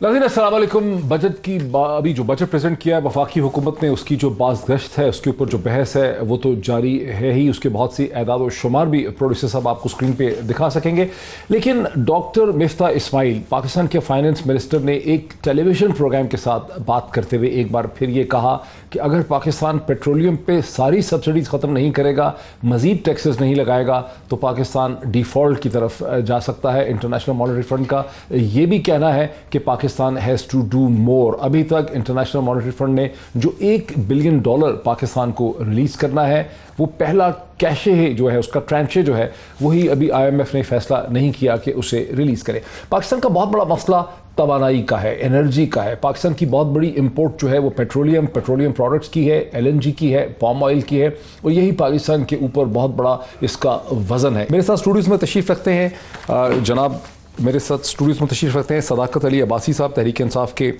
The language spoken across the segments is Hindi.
नाज़रीन अस्सलाम वालेकुम। बजट की अभी जो बजट प्रेजेंट किया है वफाकी हुकूमत ने, उसकी जो बाज़गश्त है, उसके ऊपर जो बहस है वो तो जारी है ही। उसके बहुत सी एदाद व शुमार भी प्रोड्यूसर साहब आपको स्क्रीन पे दिखा सकेंगे। लेकिन डॉक्टर मिफ्ता इस्माइल, पाकिस्तान के फाइनेंस मिनिस्टर, ने एक टेलीविज़न प्रोग्राम के साथ बात करते हुए एक बार फिर ये कहा कि अगर पाकिस्तान पेट्रोलियम पे सारी सब्सिडीज़ ख़त्म नहीं करेगा, मज़ीद टैक्सेस नहीं लगाएगा, तो पाकिस्तान डिफ़ॉल्ट की तरफ जा सकता है। इंटरनेशनल मॉनेटरी फंड का ये भी कहना है कि Pakistan has to do more. अभी तक इंटरनेशनल मॉनेटरी फंड ने जो $1 बिलियन पाकिस्तान को रिलीज़ करना है, वो पहला कैशे जो है, उसका ट्रांचे जो है, वही अभी IMF ने फैसला नहीं किया कि उसे रिलीज़ करे। पाकिस्तान का बहुत बड़ा मसला तवानाई का है, एनर्जी का है। पाकिस्तान की बहुत बड़ी इंपोर्ट जो है वो पेट्रोलियम प्रोडक्ट्स की है, LNG की है, पाम ऑयल की है, और यही पाकिस्तान के ऊपर बहुत बड़ा इसका वज़न है। मेरे साथ स्टूडियोज़ में तशरीफ़ रखते हैं जनाब, मेरे साथ स्टूडियोज़ में तशरीफ़ रखते हैं सदाकत अली अब्बासी साहब, तहरीक इंसाफ के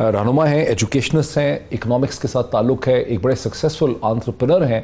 रहनुमा हैं, एजुकेशनिस्ट हैं, इकनॉमिक्स के साथ ताल्लुक़ है, एक बड़े सक्सेसफुल एंटरप्रेन्योर हैं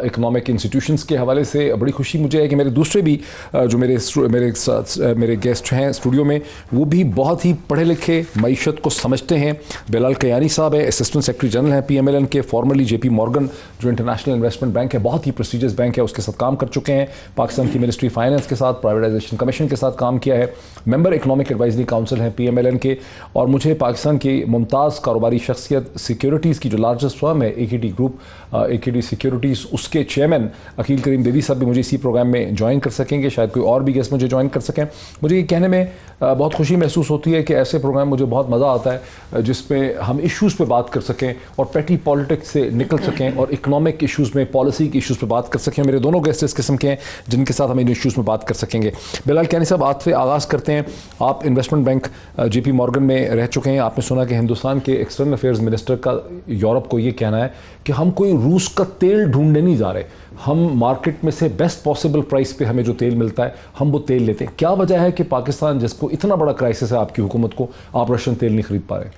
इकनॉमिक इंस्टीट्यूशंस के हवाले से। बड़ी खुशी मुझे है कि मेरे दूसरे भी जो मेरे गेस्ट हैं स्टूडियो में, वो भी बहुत ही पढ़े लिखे, मईशत को समझते हैं। बिलाल कयानी साहब है, असिस्टेंट सेक्रेटरी जनरल हैं PMLN के, फॉर्मरली JP मॉर्गन जो इंटरनेशनल इन्वेस्टमेंट बैंक है, बहुत ही प्रेस्टिजियस बैंक है, उसके साथ काम कर चुके हैं। पाकिस्तान की मिनिस्ट्री फाइनेंस के साथ, प्राइवेटाइजेशन कमीशन के साथ काम किया है, मेंबर इकनॉमिक एडवाइजरी काउंसिल हैं PMLN के। और मुझे पाकिस्तान की मुमताज़ कारोबारी शख्सियत, सिक्योरिटीज़ की जो लार्जेस्ट फर्म है AKT ग्रुप, AKT सिक्योरिटीज़, उसके चेयरमैन अकील करीम बेदी साहब भी मुझे इसी प्रोग्राम में ज्वाइन कर सकेंगे। शायद कोई और भी गेस्ट मुझे ज्वाइन कर सकें। मुझे ये कहने में बहुत खुशी महसूस होती है कि ऐसे प्रोग्राम मुझे बहुत मज़ा आता है जिसमें हम इश्यूज़ पे बात कर सकें और पेटी पॉलिटिक्स से निकल सकें और इकनॉमिक इश्यूज़ में, पॉलिसी के इश्यूज़ पे बात कर सकें। मेरे दोनों गेस्ट इस किस्म के हैं जिनके साथ हम इन इश्यूज़ में बात कर सकेंगे। बिलाल कयानी साहब, आपसे आगाज़ करते हैं। आप इन्वेस्टमेंट बैंक JP मॉर्गन में रह चुके हैं। आपने सुना कि हिंदुस्तान के एक्सटर्नल अफेयर्स मिनिस्टर का यूरोप को ये कहना है कि हम कोई रूस का तेल ढूंढने नहीं जा रहे, हम मार्केट में से बेस्ट पॉसिबल प्राइस पे हमें जो तेल मिलता है हम वो तेल लेते हैं। क्या वजह है कि पाकिस्तान, जिसको इतना बड़ा क्राइसिस है आपकी हुकूमत को, आप रशियन तेल नहीं खरीद पा रहे?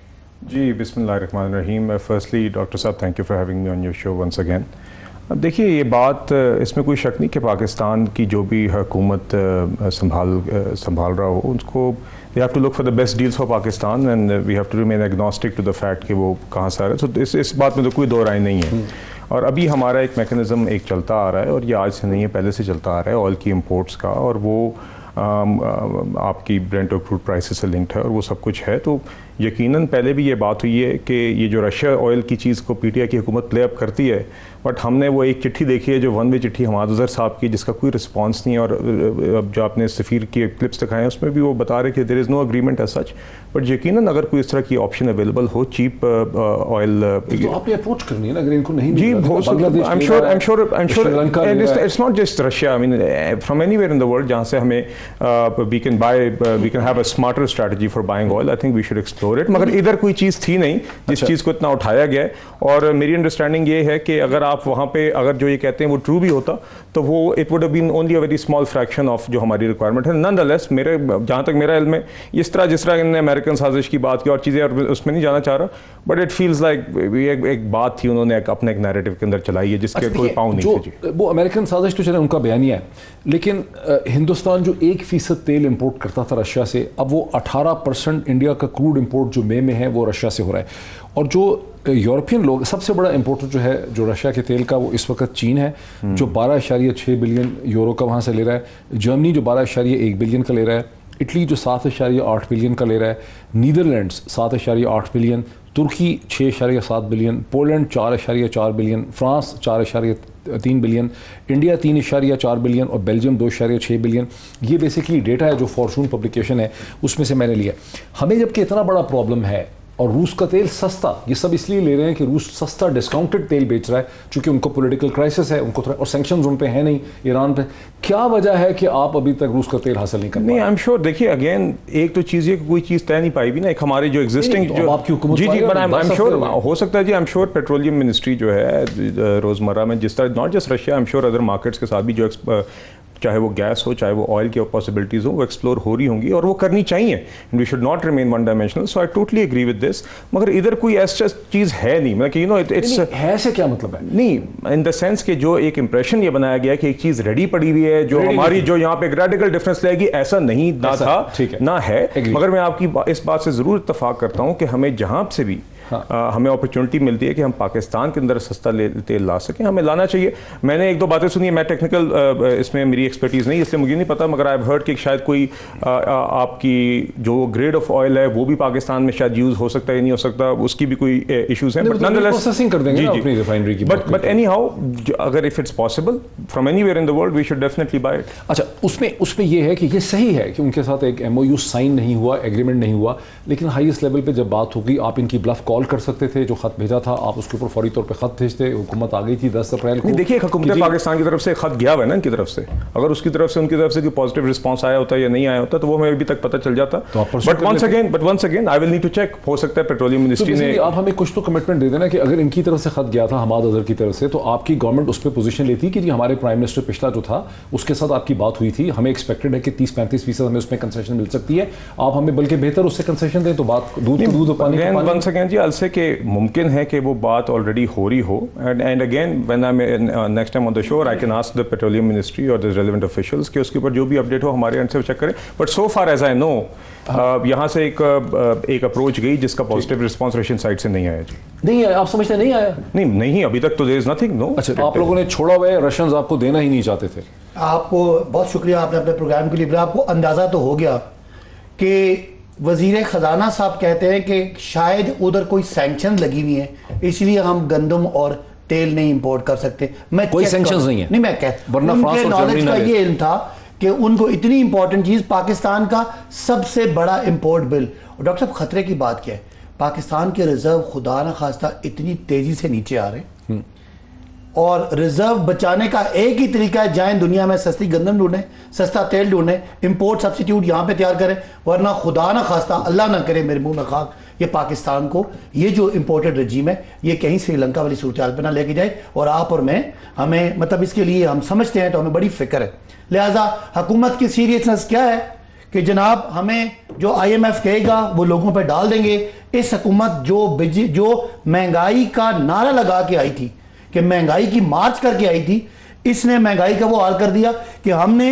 जी, बिस्मिल्लाहिर्रहमानिर्रहीम। फर्स्टली डॉक्टर साहब, thank you for having me on your show once again. अब देखिए, ये बात, इसमें कोई शक नहीं कि पाकिस्तान की जो भी हुकूमत संभाल रहा हो, उसको they have to look for the best deals for Pakistan and we have to remain agnostic to the fact कि वो कहाँ से आ रहा है। तो इस बात में तो कोई दो राय नहीं है। और अभी हमारा एक मैकेनिज़्म एक चलता आ रहा है, और ये आज से नहीं है, पहले से चलता आ रहा है, ऑयल की इम्पोर्ट्स का, और वो आपकी ब्रेंट और क्रूड प्राइसेस से लिंक्ड है, और वो सब कुछ है। तो यकीनन पहले भी ये बात हुई है कि ये जो रशिया ऑयल की चीज़ को PTI की हुकूमत प्ले अप करती है, बट हमने वो एक चिट्ठी देखी है जो वन वे चिट्ठी हमाद अज़हर साहब की, जिसका कोई रिस्पांस नहीं है। और अब जो आपने सफ़ीर की क्लिप्स दिखाए हैं, उसमें भी वो बता रहे कि there is no agreement as such, but यकीनन अगर कोई इस तरह की ऑप्शन अवेलेबल हो, चीप ऑयल, तो आपने अप्रोच करनी है ना, अगर इनको नहीं जी, I'm sure it's not just Russia, I mean from anywhere in the world जहाँ से हमें we can have a smarter strategy for buying oil. I think we should explore it. मगर इधर कोई चीज़ थी नहीं जिस चीज़ को इतना उठाया गया है। और मेरी अंडरस्टैंडिंग ये है कि अगर आप वहाँ पे, अगर जो ये कहते हैं वो ट्रू भी होता, तो वो it would have been only a very small fraction of जो हमारी रिक्वायरमेंट है। नॉनदलेस, मेरे जहाँ तक मेरा इल्म है, जिस तरह इन्होंने अमेरिकन साजिश की बात की और चीज़ें, और उसमें नहीं जाना चाह रहा, बट इट फील्स लाइक एक बात थी, उन्होंने अपने एक नैरेटिव के अंदर चलाई है जिसके कोई पाँव नहीं थे। वो अमेरिकन साजिश तो चले, उनका बयानिया है, लेकिन हिंदुस्तान जो 1% तेल इंपोर्ट करता था रशिया से, अब वो 18% इंडिया का क्रूड इंपोर्ट जो मई में है वो रशिया से हो रहा है। और जो यूरोपियन लोग, सबसे बड़ा इंपोर्टर जो है जो रशिया के तेल का, वो इस वक्त चीन है जो 12.6 बिलियन यूरो का वहाँ से ले रहा है। जर्मनी जो 12.1 बिलियन का ले रहा है। इटली जो 7.8 बिलियन का ले रहा है। नीदरलैंड्स 7.8 बिलियन, तुर्की 6.7 billion, Poland 4.4 billion, France 4.3 billion, India 3.4 billion और बेल्जियम 2.6 बिलियन। ये बेसिकली डेटा है जो फॉर्चून पब्लिकेशन है उसमें से मैंने लिया। हमें जबकि इतना बड़ा प्रॉब्लम है और रूस का तेल सस्ता, ये सब इसलिए ले रहे हैं कि रूस सस्ता डिस्काउंटेड तेल बेच रहा है क्योंकि उनको पॉलिटिकल क्राइसिस है, उनको और सैंक्शंस उन पे है नहीं ईरान पे। क्या वजह है कि आप अभी तक रूस का तेल हासिल नहीं कर पाए? नहीं, आई एम श्योर, देखिए अगेन, एक तो चीज़ है कि कोई चीज़ तय नहीं पाई भी ना, एक हमारी जो एग्जिस्टिंग जो आपकी हुकूमत, जी, बट आई एम श्योर हो सकता है जी, I am sure petroleum ministry जो है रोज़मर्रा में, जिस तरह not just Russia, I am sure other markets के साथ भी जो चाहे वो गैस हो, चाहे वो ऑयल की पॉसिबिलिटीज़ हो, वो एक्सप्लोर हो रही होंगी और वो करनी चाहिए। We should not remain one dimensional. So I totally agree with this. मगर इधर कोई ऐसा चीज़ है नहीं, मतलब कि इट्स है से क्या मतलब है? नहीं, इन द सेंस कि जो एक इंप्रेशन ये बनाया गया कि एक चीज़ रेडी पड़ी हुई है जो हमारी जो यहाँ पे एक रेडिकल डिफरेंस लाएगी, ऐसा नहीं ना था, ना है। मगर मैं आपकी इस बात से ज़रूर इत्तफाक करता हूँ कि हमें जहाँ से भी हमें अपॉर्चुनिटी मिलती है कि हम पाकिस्तान के अंदर सस्ता तेल ला सकें, हमें लाना चाहिए। मैंने एक दो बातें सुनी है, मैं टेक्निकल इसमें मेरी एक्सपर्टीज़ नहीं, इसलिए मुझे नहीं पता, मगर आई हैव हर्ड कि शायद कोई आपकी जो ग्रेड ऑफ ऑयल है वो भी पाकिस्तान में शायद यूज़ हो सकता है, नहीं हो सकता, उसकी भी कोई इशूज़ हैं। बट नॉनदलेस प्रोसेसिंग कर देंगे अपनी रिफाइनरी की। बट एनी हाउ, अगर if it's possible from anywhere in the world, we should definitely buy it. अच्छा, उसमें ये है कि ये सही है कि उनके साथ एक MOU साइन नहीं हुआ, एग्रीमेंट नहीं हुआ, लेकिन हाईएस्ट लेवल पे जब बात होगी आप इनकी ब्लफ कॉल कर सकते थे। जो खत भेजा था आप उसके ऊपर फौरी तौर पे खत भेजते, हुकूमत आ गई थी 10 अप्रैल को। देखिए, हुकूमत पाकिस्तान की तरफ से खत गया हुआ है ना इनकी तरफ से, अगर उसकी तरफ से उनकी तरफ से कोई पॉजिटिव रिस्पांस आया होता या नहीं आया होता तो वो हमें अभी तक पता चल जाता। But once again I will need to check. हो सकता है पेट्रोलियम मिनिस्ट्री ने, आप हमें कुछ तो कमिटमेंट दे देना कि अगर इनकी तरफ से खत गया था हमाद अजहर की तरफ से, तो आपकी गवर्नमेंट उस पर पोजीशन लेती कि जी हमारे प्राइम मिनिस्टर पिछला जो था उसके साथ आपकी बात हुई थी, हमें एक्सपेक्टेड है कि 30-35% हमें उसमें कंसेशन मिल सकती है, आप हमें बल्कि बेहतर उससे कंसेशन दें, तो बात दूध पानी वंस अगेन जी अलसे के मुमकिन है कि वो बात ऑलरेडी हो रही हो। And again when I am next time on the show, I can ask the petroleum ministry और द रेलेवेंट ऑफिशियल्स कि उसके ऊपर जो भी अपडेट हो हमारे एंड से चेक करें। But so far as I know यहाँ से एक अप्रोच गई जिसका पॉजिटिव रिस्पांस रशियन साइड से नहीं आया जी। नहीं है, आप समझते नहीं आया? नहीं अभी तक तो देयर इज नथिंग। नो। अच्छा, आप लोगों ने छोड़ा हुआ है, रशियंस आपको देना ही नहीं चाहते थे। आपको बहुत शुक्रिया, आपने अपने प्रोग्राम के लिए, आपको अंदाजा तो हो गया कि वजीर खजाना साहब कहते हैं कि शायद उधर कोई सैंक्शन लगी हुई है, इसलिए हम गंदम और तेल नहीं इंपोर्ट कर सकते। मैं कोई सैंक्शंस नहीं है, नहीं मैं वरना फ्रांस और नॉलेज का ये इल्म था कि उनको इतनी इंपॉर्टेंट चीज, पाकिस्तान का सबसे बड़ा इंपोर्ट बिल। और डॉक्टर साहब खतरे की बात क्या है, पाकिस्तान के रिजर्व खुदा न खास्ता इतनी तेजी से नीचे आ रहे हैं, और रिजर्व बचाने का एक ही तरीका है, जाएं दुनिया में सस्ती गंदम ढूंढें, सस्ता तेल ढूंढें, इंपोर्ट सब्सिट्यूट यहाँ पे तैयार करें, वरना खुदा ना खास्ता, अल्लाह ना करे मेरे मुंह में खाक, ये पाकिस्तान को, ये जो इंपोर्टेड रजीम है, ये कहीं श्रीलंका वाली सूरत हाल पर ना लेके जाए। और आप और मैं, हमें मतलब इसके लिए हम समझते हैं तो हमें बड़ी फिक्र है। लिहाजा हुकूमत की सीरियसनेस क्या है कि जनाब हमें जो IMF कहेगा वो लोगों पर डाल देंगे। इस हुकूमत जो महंगाई का नारा लगा के आई थी, कि महंगाई की मार्च करके आई थी, इसने महंगाई का वो हाल कर दिया कि हमने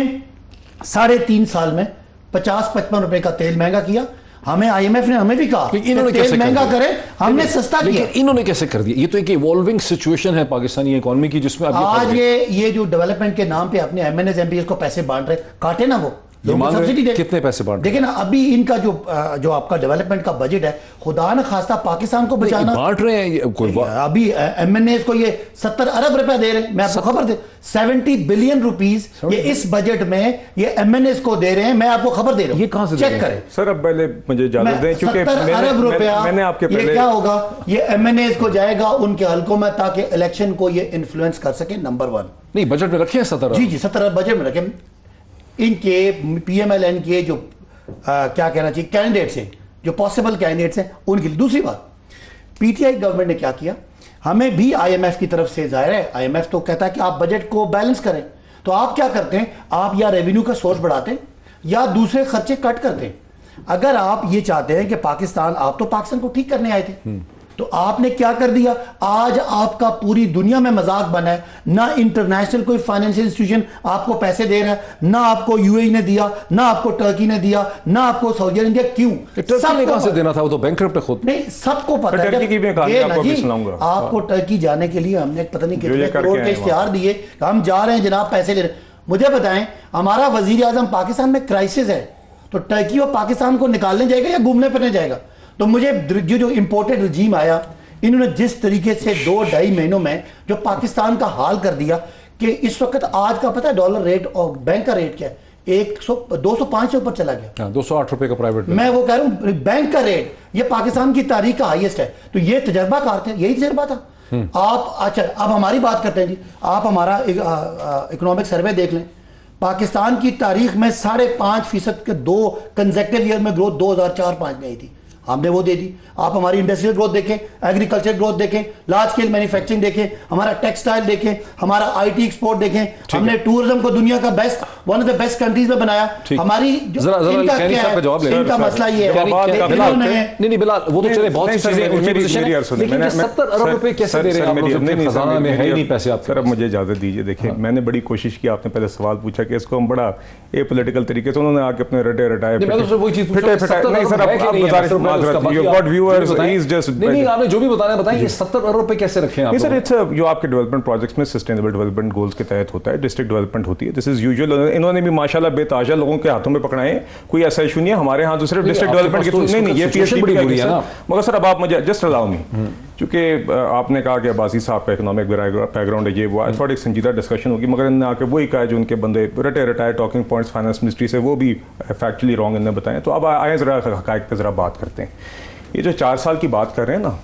3.5 साल में 50-55 रुपए का तेल महंगा किया। हमें IMF ने हमें भी कहा इन्होंने तेल महंगा करे, हमने सस्ता किया। इन्होंने कैसे कर दिया? ये तो एक इवॉल्विंग सिचुएशन है पाकिस्तानी इकोनॉमी की, जिसमें आज ये जो डेवलपमेंट के नाम पे अपने MNS MPs को पैसे बांट रहे, काटे ना वो सब्सिडी दे। कितने पैसे बांट? देखिए ना, अभी इनका जो आपका डेवलपमेंट का बजट है, खुदा न खास्ता पाकिस्तान को बचाना बांट रहे हैं कोई अभी MNS को ये 70 अरब रुपए दे रहे हैं। मैं आपको खबर दे, 70 बिलियन रुपीस ये इस बजट में ये MNS को दे रहे हैं। मैं आपको खबर दे रहा हूं, ये कहां से चेक करें सर। अब पहले मुझे इजाजत दें, क्योंकि 70 अरब रुपया मैंने आपके पहले, ये क्या होगा, ये MNS को जाएगा उनके हलकों में, ताकि इलेक्शन को ये इन्फ्लुएंस कर सके। नंबर 1 नहीं, बजट में रखे हैं 70। जी 70 अरब बजट में रखे। इनके PMLN के जो क्या कहना चाहिए कैंडिडेट्स हैं, जो पॉसिबल कैंडिडेट्स हैं, उनके लिए। दूसरी बात, PTI गवर्नमेंट ने क्या किया, हमें भी IMF की तरफ से, जाहिर है IMF तो कहता है कि आप बजट को बैलेंस करें, तो आप क्या करते हैं, आप या रेवेन्यू का सोर्स बढ़ाते हैं या दूसरे खर्चे कट करते हैं। अगर आप ये चाहते हैं कि पाकिस्तान, आप तो पाकिस्तान को ठीक करने आए थे, तो आपने क्या कर दिया, आज आपका पूरी दुनिया में मजाक बना है। ना इंटरनेशनल कोई फाइनेंशियल इंस्टीट्यूशन आपको पैसे दे रहा है, ना आपको UAE ने दिया, ना आपको टर्की ने दिया, ना आपको सऊदी अरब ने दिया। क्यों? टर्की ने कहां से देना था, वो तो बैंकरप्ट खुद। नहीं, सबको पता है। टर्की की भी कहानी आपको अभी सुनाऊंगा। आपको टर्की जाने के लिए हमने पता नहीं कितने करोड़ के इश्तिहार दिए, हम जा रहे हैं जनाब, पैसे ले रहे। मुझे बताएं, हमारा वजीर आजम पाकिस्तान में क्राइसिस है, तो टर्की और पाकिस्तान को निकालने जाएगा या घूमने फिरने जाएगा? तो मुझे जो इंपोर्टेड रजीम आया, इन्होंने जिस तरीके से 2-2.5 महीनों में जो पाकिस्तान का हाल कर दिया, कि इस वक्त आज का पता है डॉलर रेट और बैंक का रेट क्या है, 205 से ऊपर चला गया। 208 रुपए का प्राइवेट। मैं वो कह रहा हूं, बैंक का रेट ये पाकिस्तान की तारीख का हाईएस्ट है। तो ये तजर्बाकार थे, यही तजर्बा था। आप अच्छा, अब हमारी बात करते हैं जी। आप हमारा इकोनॉमिक सर्वे देख लें, पाकिस्तान की तारीख में 5.5% के 2 कंसेक्टिव ईयर में ग्रोथ 2004-5 में आई थी। हमने वो दे दी। आप हमारी इंडस्ट्रियल ग्रोथ देखें, एग्रीकल्चर ग्रोथ देखें, लार्ज स्केल मैन्युफैक्चरिंग देखें, हमारा टेक्सटाइल देखें, हमारा आईटी एक्सपोर्ट देखें, हमने टूरिज्म को दुनिया का best, one of the best countries में बनाया। हमारी इनका मसला ये है, नहीं बिलाल, वो तो चले बहुत सी चीजें उनकी पोजीशन है, लेकिन 70 अरब रुपए कैसे दे रहे हैं आप लोग? खजाना में है ही नहीं पैसे आपके। सर अब मुझे इजाजत दीजिए, देखिए मैंने बड़ी कोशिश की, आपने पहले सवाल पूछा कि इसको हम बड़ा ए पॉलिटिकल तरीके से उन्होंने आके अपने रटे रटाए नहीं सर, अब गुजारिश नहीं आपने जो भी बताना बताइए, 70 अरब रुपए कैसे रखे हैं? सर इट्स जो आपके डेवलपमेंट प्रोजेक्ट्स में सस्टेनेबल डेवलपमेंट गोल्स के तहत होता है, डिस्ट्रिक्ट डेवलपमेंट होती है, दिस इज यूजुअल। इन्होंने भी माशाल्लाह बेताजा लोगों के हाथों में पकड़ाए हैं, कोई ऐसा इशू नहीं है हमारे यहाँ। दूसरे डिस्ट्रिक्ट डेवलपमेंट के नहीं ये पीएचडी है, मगर सर अब आप मुझे जस्ट अलाउ मी, क्योंकि आपने कहा कि अब्बासी साहब का इकोनॉमिक बैकग्राउंड है, ये वो आई थॉट एक संजीदा डिस्कशन होगी, मगर इन्होंने आके वही कहा जो उनके बंदे रटे रटाए टॉकिंग पॉइंट्स फाइनेंस मिनिस्ट्री से, वो भी फैक्चुअली रॉन्ग इन्होंने बताएं। तो अब आए जरा हकायक पे जरा बात करते हैं। ये जो 4 साल की बात कर रहे हैं ना,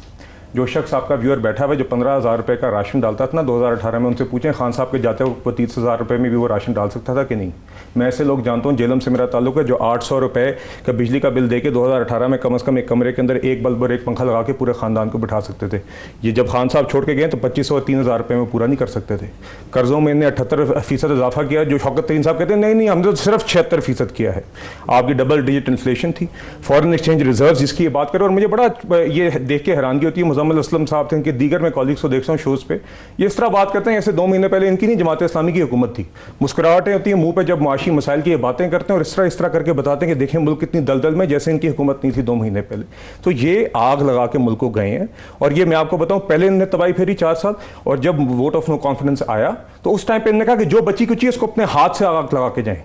जो शख्स आपका व्यूअर बैठा हुआ है जो 15,000 रुपये का राशन डालता था ना 2018 में, उनसे पूछें खान साहब के जाते वो 30,000 रुपये में भी वो राशन डाल सकता था कि नहीं? मैं ऐसे लोग जानता हूँ, जेलम से मेरा ताल्लुक है, जो 800 रुपये का बिजली का बिल दे के 2018 में कम से कम एक कमरे के अंदर एक बल्ब और एक पंखा लगा के पूरे खानदान को बिठा सकते थे। ये जब खान साहब छोड़ के गए तो 2500 और 3,000 रुपये में पूरा नहीं कर सकते थे। कर्जों में इन्हें 78% इजाफा किया, जो शौकत तरीन साहब कहते हैं नहीं हमने तो सिर्फ 76% किया है। आपकी डबल डिजिट इन्फ्लेशन थी, फॉरेन एक्सचेंज रिजर्व जिसकी ये बात करें, और मुझे बड़ा ये देख के हैरानगी होती है, मुजम्मिल असलम साहब थे, इनके दीगर मैं कॉलीग्स को देखता हूँ शोज पे, ये इस तरह बात करते हैं जैसे 2 महीने पहले इनकी नहीं जमात इस्लामी की हुकूमत थी। मुस्कुराहटें होती हैं मुंह पे जब माशी मसाइल की ये बातें करते हैं, और इस तरह करके बताते हैं कि देखें मुल्क कितनी दलदल में, जैसे इनकी हुकूमत नहीं थी 2 महीने पहले। तो ये आग लगा के मुल्क को गए हैं, और ये मैं आपको बताऊं पहले इन्होंने तबाही फेरी 4 साल, और जब वोट ऑफ नो कॉन्फिडेंस आया तो उस टाइम पे इन्होंने कहा कि जो बची कुची उसको अपने हाथ से आग लगा के जाएं,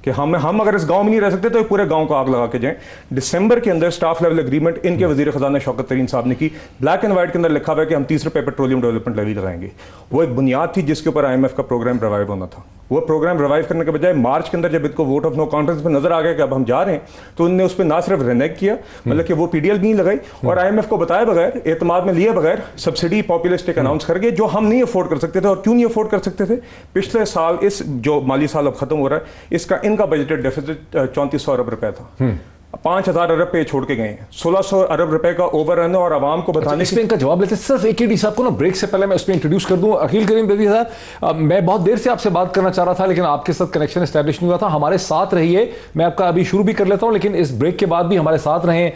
कि हम अगर इस गांव में नहीं रह सकते तो पूरे गांव को आग लगा के जाएं। दिसंबर के अंदर स्टाफ लेवल एग्रीमेंट इनके वजीर खजाना शौकत तरीन साहब ने की, ब्लैक एंड व्हाइट के अंदर लिखा हुआ है कि हम 30 रुपये पेट्रोलियम डेवलपमेंट लेवी लगाएंगे। वो एक बुनियाद थी जिसके ऊपर IMF का प्रोग्राम रिवाइव होना था। वो प्रोग्राम रिवाइव करने के बजाय मार्च के अंदर जब इनको वोट ऑफ नो कॉन्फिडेंस में नजर आ गया कि अब हम जा रहे हैं, तो उन्होंने उस पर ना सिर्फ रेनेग किया, मतलब कि वो PDL भी नहीं लगाई, और IMF को बताए बगैर, एतमाद में लिए बगैर सब्सिडी पॉपुलिस्टिक अनाउंस कर गए, जो हम नहीं अफोर्ड कर सकते थे। और क्यों नहीं अफोर्ड कर सकते थे? पिछले साल इस जो माली साल अब खत्म हो रहा है, इसका इनका बजटेड डेफिसिट 3400 अरब रुपए था। 5,000 अरब पे छोड़ के गए हैं, 1600 अरब रुपए का ओवररन है, और आवाम को बताने इस पे इनका जवाब लेते हैं। सिर्फ AKD साहब को ना ब्रेक से पहले मैं उस पर इंट्रोड्यूस कर दूं। अकील करीम बेदी साहब, मैं बहुत देर से आपसे बात करना चाह रहा था, लेकिन आपके साथ कनेक्शन एस्टैब्लिश नहीं हुआ था। हमारे साथ रहिए, मैं आपका अभी शुरू भी कर लेता हूं, लेकिन इस ब्रेक के बाद भी हमारे साथ रहे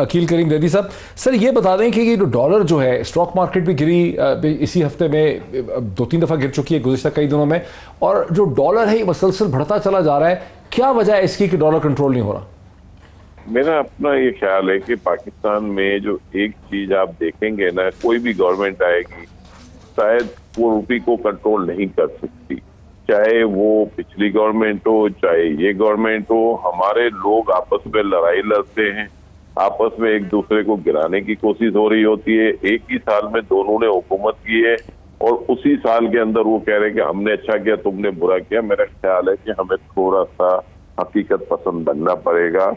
अकील करीम बेदी साहब। सर ये बता दें कि ये जो डॉलर जो है, स्टॉक मार्केट भी गिरी, इसी हफ्ते में 2-3 दफा गिर चुकी है गुज़िश्ता कई दिनों में, और जो डॉलर है मुसलसल बढ़ता चला जा रहा है। क्या वजह है इसकी कि डॉलर कंट्रोल नहीं हो रहा? मेरा अपना ये ख्याल है कि पाकिस्तान में जो एक चीज आप देखेंगे ना, कोई भी गवर्नमेंट आएगी शायद वो रुपये को कंट्रोल नहीं कर सकती, चाहे वो पिछली गवर्नमेंट हो चाहे ये गवर्नमेंट हो। हमारे लोग आपस में लड़ाई लड़ते हैं, आपस में एक दूसरे को गिराने की कोशिश हो रही होती है। एक ही साल में दोनों ने हुकूमत की है, और उसी साल के अंदर वो कह रहे हैं कि हमने अच्छा किया तुमने बुरा किया। मेरा ख्याल है कि हमें थोड़ा सा हकीकत पसंद बनना पड़ेगा।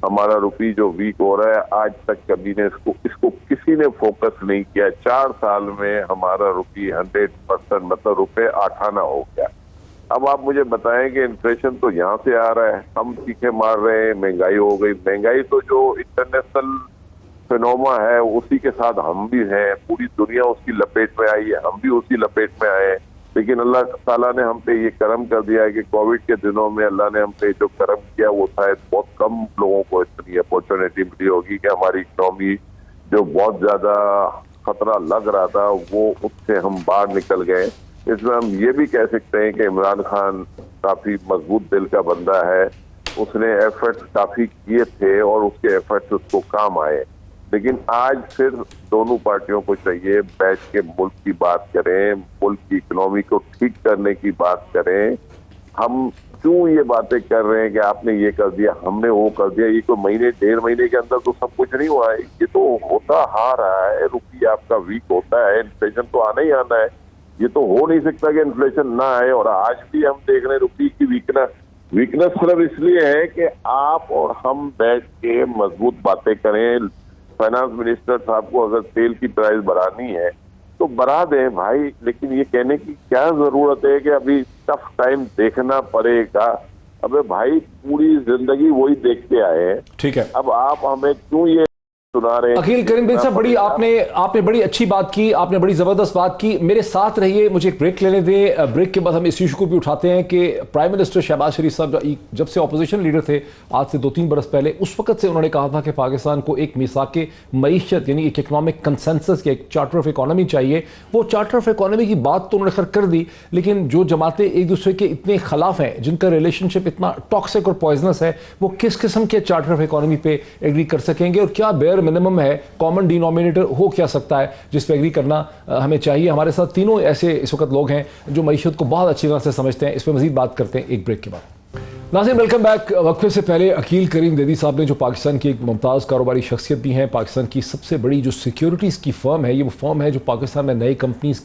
हमारा रुपये जो वीक हो रहा है, आज तक कभी ने इसको किसी ने फोकस नहीं किया। 4 साल में हमारा रुपये 100% मतलब रुपए 8 आना हो गया। अब आप मुझे बताएं कि इन्फ्लेशन तो यहाँ से आ रहा है, हम चीखे मार रहे हैं, महंगाई हो गई। महंगाई तो जो इंटरनेशनल फिनोमा है उसी के साथ हम भी हैं, पूरी दुनिया उसकी लपेट में आई है, हम भी उसी लपेट में आए हैं। लेकिन अल्लाह ताला ने हम पे ये करम कर दिया है कि कोविड के दिनों में अल्लाह ने हम पे जो करम किया वो शायद बहुत कम लोगों को इतनी अपॉर्चुनिटी मिली होगी कि हमारी इकोनॉमी जो बहुत ज्यादा खतरा लग रहा था वो उससे हम बाहर निकल गए। इसमें हम ये भी कह सकते हैं कि इमरान खान काफी मजबूत दिल का बंदा है, उसने एफर्ट्स काफी किए थे और उसके एफर्ट्स उसको काम आए। लेकिन आज फिर दोनों पार्टियों को चाहिए बैठ के मुल्क की बात करें, मुल्क की इकोनॉमी को ठीक करने की बात करें। हम क्यों ये बातें कर रहे हैं कि आपने ये कर दिया हमने वो कर दिया? ये कोई महीने 1.5 महीने के अंदर तो सब कुछ नहीं हुआ है, ये तो होता आ रहा है। रुपया आपका वीक होता है, इन्फ्लेशन तो आना ही आना है। ये तो हो नहीं सकता कि इन्फ्लेशन ना आए। और आज भी हम देख रहे हैं रुपये की वीकनेस सिर्फ इसलिए है कि आप और हम बैठ के मजबूत बातें करें। फाइनेंस मिनिस्टर साहब को अगर तेल की प्राइस बढ़ानी है तो बढ़ा दें भाई, लेकिन ये कहने की क्या जरूरत है कि अभी टफ टाइम देखना पड़ेगा? अबे भाई पूरी जिंदगी वही देखते आए हैं, ठीक है। अब आप हमें क्यों ये सुना रहे हैं। अकील करीम साहब, बड़ी आपने बड़ी अच्छी बात की, आपने बड़ी ज़बरदस्त बात की। मेरे साथ रहिए, मुझे एक ब्रेक लेने दें। ब्रेक के बाद हम इस इशू को भी उठाते हैं कि प्राइम मिनिस्टर शहबाज शरीफ साहब जब से ऑपोजिशन लीडर थे आज से 2-3 बरस पहले, उस वक्त से उन्होंने कहा था कि पाकिस्तान को एक मिसाक मईशत यानी एक इकनॉमिक कंसेंसस या एक चार्टर ऑफ इकॉनमी चाहिए। वो चार्टर ऑफ इकॉनमी की बात तो उन्होंने खैर कर दी, लेकिन जो जमातें एक दूसरे के इतने खिलाफ हैं, जिनका रिलेशनशिप इतना टॉक्सिक और पॉइजनस है, वो किस किस्म के चार्टर ऑफ इकॉनमी पे एग्री कर सकेंगे? और क्या बेयर मिनिमम है, कॉमन डिनोमिनेटर हो क्या सकता है जिस पे एग्री करना हमें चाहिए? हमारे साथ तीनों ऐसे इस वक्त लोग हैं जो मईशत को बहुत अच्छी तरह से समझते हैं। इस पर मजीद बात करते हैं एक ब्रेक के बाद। नाज़रीन, वेलकम बैक। वक्फे से पहले अकील करीम दैदी साहब ने, जो पाकिस्तान की एक मुमताज़ कारोबारी शख्सियत भी हैं, पाकिस्तान की सबसे बड़ी जो सिक्योरिटीज़ की फ़र्म है, ये वो फर्म है जो पाकिस्तान में नई कंपनीज़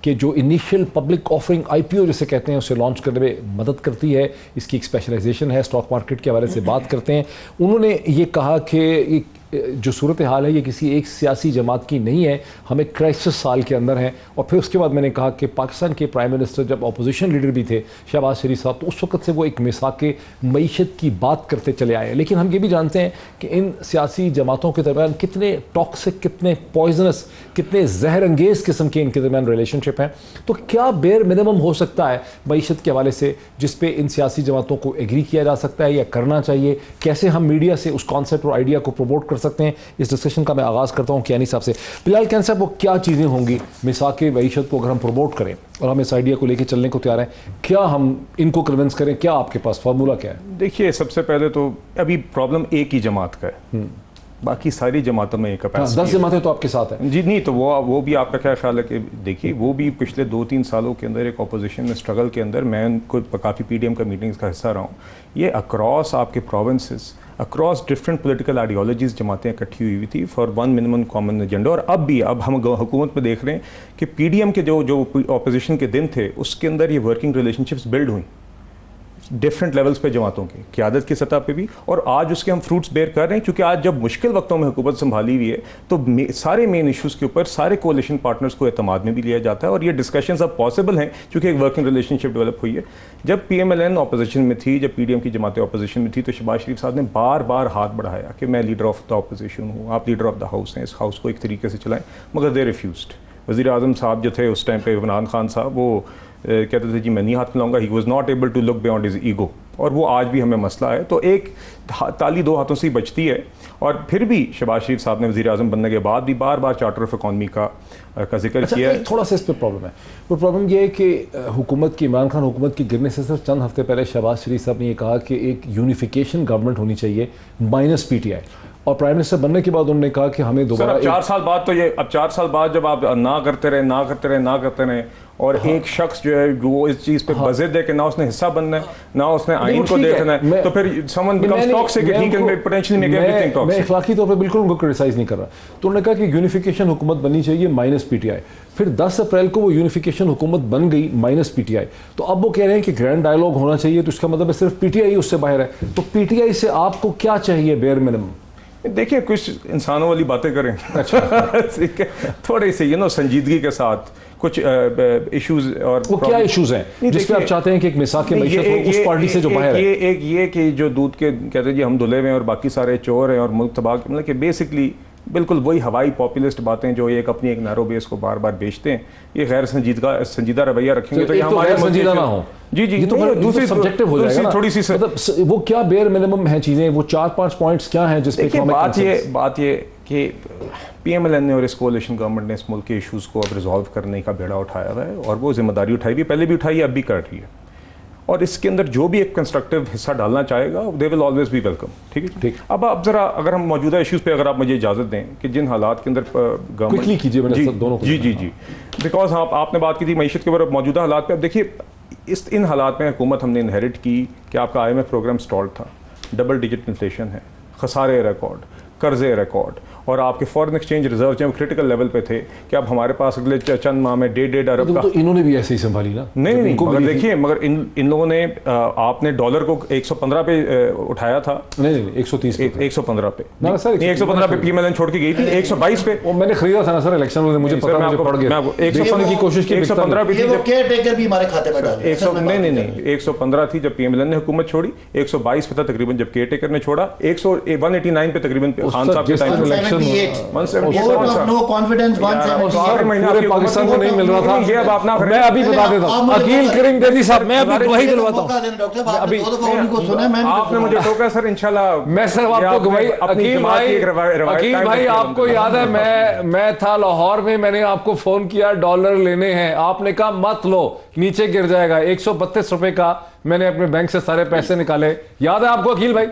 के जो इनिशियल पब्लिक ऑफरिंग IPO जिसे कहते हैं, उसे लॉन्च करने में मदद करती है। इसकी एक स्पेशलाइजेशन है, स्टॉक मार्केट के हवाले से बात करते हैं। उन्होंने ये कहा कि जो सूरत हाल है ये किसी एक सियासी जमात की नहीं है, हम एक क्राइसिस साल के अंदर हैं। और फिर उसके बाद मैंने कहा कि पाकिस्तान के प्राइम मिनिस्टर जब अपोजिशन लीडर भी थे शहबाज शरीफ साहब, तो उस वक्त से वो एक मिसाक मईशत की बात करते चले आए हैं। लेकिन हम ये भी जानते हैं कि इन सियासी जमातों के दरमियान कितने टॉक्सिक, कितने पॉइजनस, कितने जहर अंगेज़ किस्म के इनके दरमियान रिलेशनशिप हैं। तो क्या बेयर मिनिमम हो सकता है मईशत के हवाले से जिस पे इन सियासी जमातों को एग्री किया जा सकता है या करना चाहिए? कैसे हम मीडिया से उस कॉन्सेप्ट और आइडिया को प्रमोट कर सकते हैं? इस डिस्कशन का मैं आगाज़ करता हूँ कियानी साहब से। बिलाल कैन साहब, वो क्या चीज़ें होंगी मिसाक मईशत को अगर हम प्रमोट करें और हम इस आइडिया को लेकर चलने को तैयार हैं, क्या हम इनको कन्विंस करें? क्या आपके पास फार्मूला क्या है? देखिए, सबसे पहले तो अभी प्रॉब्लम एक ही जमात का है, बाकी सारी जमातों में एक कैपेसिटी 10 जमातें तो आपके साथ हैं जी। नहीं तो वो भी आपका क्या ख्याल है कि देखिए, वो भी पिछले 2-3 सालों के अंदर एक अपोजिशन में स्ट्रगल के अंदर, मैं उनको काफ़ी PDM का मीटिंग्स का हिस्सा रहा हूँ, ये अक्रॉस आपके provinces, across different political ideologies जमातें इकट्ठी हुई थी for one minimum common agenda. और अब हम हुकूमत में देख रहे हैं कि PDM के जो अपोजिशन के दिन थे उसके अंदर ये वर्किंग रिलेशनशिप्स बिल्ड हुई डिफरेंट लेवल्स पे जमातों की क़यादत की सतह पे भी, और आज उसके हम फ्रूट्स बेयर कर रहे हैं। क्योंकि आज जब मुश्किल वक्तों में हुकूमत संभाली हुई है तो सारे मेन इश्यूज़ के ऊपर सारे कोalition पार्टनर्स को एतमाद में भी लिया जाता है, और ये डिस्कशंस अब पॉसिबल हैं क्योंकि एक वर्किंग रिलेशनशिप डेवलप हुई है। जब PMLN अपोजिशन में थी, जब PDM की जमातें अपोजिशन में थी, तो शहबाज शरीफ साहब ने बार बार हाथ बढ़ाया कि मैं लीडर ऑफ द अपोजिशन हूँ, आप लीडर ऑफ द हाउस हैं, इस हाउस को एक तरीके से चलाएं, मगर दे रिफ्यूज्ड। वज़ीर आज़म साहब जो थे उस टाइम पे, इमरान खान साहब, वो कहते थे जी मैं नहीं हाथ मिलाऊंगा। He was not able to look beyond his ego, और वो आज भी हमें मसला है। तो एक ताली दो हाथों से ही बचती है। और फिर भी शहबाज शरीफ साहब ने वज़ीर आज़म बनने के बाद भी बार बार चार्टर ऑफ इकॉनमी का जिक्र किया है। थोड़ा सा इस पर प्रॉब्लम है। वो प्रॉब्लम ये है कि हुकूमत की, इमरान खान हुकूमत की गिरने से सिर्फ चंद हफ्ते पहले शहबाज शरीफ साहब ने ये कहा कि एक यूनिफिकेशन गवर्नमेंट होनी चाहिए माइनस PTI, और प्राइम मिनिस्टर बनने के बाद उन्होंने कहा कि हमें दोबारा 4 साल बाद, तो ये अब 4 साल बाद जब आप ना करते रहे और एक शख्स जो है वो इस चीज पे बज़िद है कि ना उसने हिस्सा बनना है, ना उसने आइन को देखना है, तो फिर someone becomes toxic, he can potentially make everything toxic. मैं इखलाकी तौर पे बिल्कुल उनको क्रिटिसाइज नहीं कर रहा। तो उन्होंने कहा कि यूनिफिकेशन हुकूमत बननी चाहिए माइनस PTI। फिर 10 अप्रैल को वो यूनिफिकेशन हुकूमत बन गई माइनस PTI। तो अब वो कह रहे हैं कि ग्रैंड डायलॉग होना चाहिए, तो इसका मतलब है सिर्फ PTI उससे बाहर है। तो PTI से आपको क्या चाहिए बेयर मिनिमम? देखिए, कुछ इंसानों वाली बातें करें। अच्छा ठीक है, थोड़ी सी संजीदगी के साथ कुछ इश्यूज। और वो क्या इश्यूज हैं जिस पे आप चाहते हैं कि एक मिसाक मईशत हो उस पार्टी से जो बाहर है? ये कि जो दूध के कहते हैं जी हम धुले में और बाकी सारे चोर हैं और मुल्क तबाह, मतलब कि बेसिकली बिल्कुल वही हवाई पॉपुलिस्ट बातें जो एक अपनी एक नैरो बेस को बार बार बेचते हैं। ये गैर संजीदा रवैया रखेंगे तो ये हमारे संजीदा ना हो। जी ये तो दूसरी सब्जेक्टिव हो जाएगा ना। थोड़ी सी मतलब वो क्या बेयर मिनिमम है चीजें, वो 4-5 पॉइंट्स क्या हैं जिस पे बात ये कि PMLN ने और इस कोalition गवर्नमेंट ने इस मुल्क के इश्यूज को अब रिजॉल्व करने का बेड़ा उठाया हुआ है, और वो जिम्मेदारी उठाई हुई, पहले भी उठाई है, अब भी कर रही है। और इसके अंदर जो भी एक कंस्ट्रक्टिव हिस्सा डालना चाहेगा they will always be welcome. ठीक है, ठीक। अब जरा अगर हम मौजूदा इश्यूज पे अगर आप मुझे इजाजत दें कि जिन हालात के अंदर गवर्नमेंट जी बिकॉज आपने बात की थी मईशत के ऊपर, मौजूदा हालात पे अब देखिए, इन हालात में हुकूमत हमने इनहेरिट की कि आपका IMF प्रोग्राम स्टॉल्ड था, डबल डिजिट इन्फ्लेशन है, खसारे रिकॉर्ड, कर्जे रिकॉर्ड, और आपके फॉरेन एक्सचेंज रिजर्व जब क्रिटिकल लेवल पे थे कि अब हमारे पास अगले चंद माह में 1.5 अरब का। तो इन्होंने भी ऐसे ही संभाली ना? नहीं, मगर देखिए, मगर इन लोगों ने आपने डॉलर को 115 पे उठाया था। नहीं 130 पे, 115 पे ना सर, 115 पे PMLN छोड़ के गई थी, 122 पे वो मैंने खरीदा था ना सर इलेक्शन में, मुझे पता, मुझे पड़ गया। 115 की कोशिश की, 115 पे थी, केयरटेकर भी हमारे खाते में डाले। 115 थी जब PMLN ने हुकूमत छोड़ी, 122 पे था तकरीबन जब केयरटेकर ने छोड़ा, 189 पे तकरीबन खान साहब के time vote of no confidence 178 पूरे पाकिस्तान को नहीं मिल रहा था। ये अब आप ना मैं अभी बता देता हूँ, अकील करीम बेदी साहब, मैं अभी गवाही दिलवाता हूँ। डॉक्टर साहब आपने दो दफा उनको सुना है, आपने मुझे टोका सर, इंशाल्लाह मैं सिर्फ आपको गवाही, अकील भाई आपको याद है मैं था लाहौर में, मैंने आपको फोन किया डॉलर लेने हैं, आपने कहा मत लो नीचे गिर जाएगा। 132 रुपए का मैंने अपने बैंक से सारे पैसे निकाले, याद है आपको अकील भाई?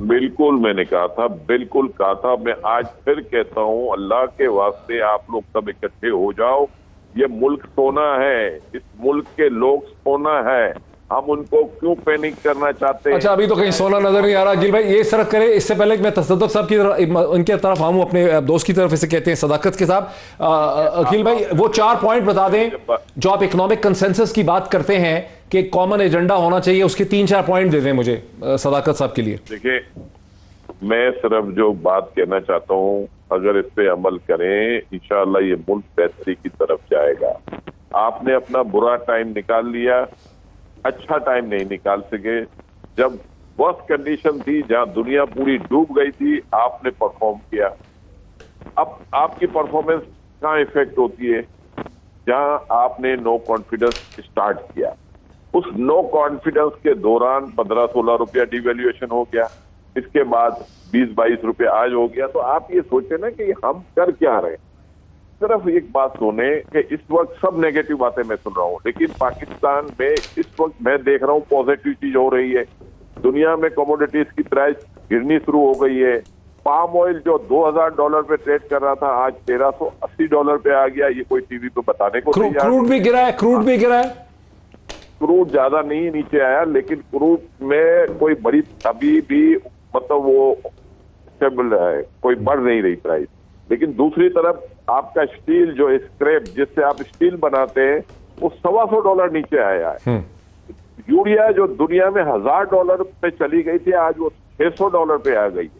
बिल्कुल मैंने कहा था, बिल्कुल कहा था। मैं आज फिर कहता हूं, अल्लाह के वास्ते आप लोग सब इकट्ठे हो जाओ। ये मुल्क सोना है, इस मुल्क के लोग सोना है, हम उनको क्यों पैनिक करना चाहते हैं? अच्छा, अभी तो कहीं सोना नजर नहीं आ रहा। अकील भाई ये सरक करे, इससे पहले कि मैं तसद्दुक साहब की तरफ, उनके तरफ आऊं, अपने दोस्त की तरफ, इसे कहते हैं सदाकत के साथ, अकील भाई वो 4 पॉइंट बता दें जो आप इकोनॉमिक कंसेंसस की बात करते हैं कि कॉमन एजेंडा होना चाहिए, उसके 3-4 पॉइंट दे दें मुझे सदाकत साहब के लिए। देखिए, मैं सिर्फ जो बात कहना चाहता हूं, अगर इस पे अमल करें इंशाअल्लाह ये मुल्क बेहतरी की तरफ जाएगा। आपने अपना बुरा टाइम निकाल लिया, अच्छा टाइम नहीं निकाल सके। जब वर्स्ट कंडीशन थी, जहां दुनिया पूरी डूब गई थी, आपने परफॉर्म किया। अब आपकी परफॉर्मेंस कहाँ इफेक्ट होती है? जहां आपने नो कॉन्फिडेंस स्टार्ट किया, उस नो कॉन्फिडेंस के दौरान 15-16 रुपया डिवैल्यूएशन हो गया, इसके बाद 20-22 रुपये आज हो गया। तो आप ये सोचे ना कि हम कर क्या रहे हैं। सिर्फ एक बात सुने कि इस वक्त सब नेगेटिव बातें मैं सुन रहा हूँ, लेकिन पाकिस्तान में इस वक्त मैं देख रहा हूँ पॉजिटिव चीज हो रही है। दुनिया में कमोडिटीज की प्राइस गिरनी शुरू हो गई है। पाम ऑयल जो $2000 पे ट्रेड कर रहा था, आज $1380 पे आ गया। ये कोई टीवी पे बताने को तैयार क्रूड भी गिरा है, क्रूड भी गिरा है। क्रूड ज्यादा नहीं नीचे आया, लेकिन क्रूड में कोई बड़ी अभी भी मतलब वो स्टेबल है, कोई बढ़ नहीं रही प्राइस। लेकिन दूसरी तरफ आपका स्टील जो स्क्रैप जिससे आप स्टील बनाते हैं, वो $125 नीचे आया है। यूरिया जो दुनिया में $1000 पे चली गई थी, आज वो $600 पे आ गई है।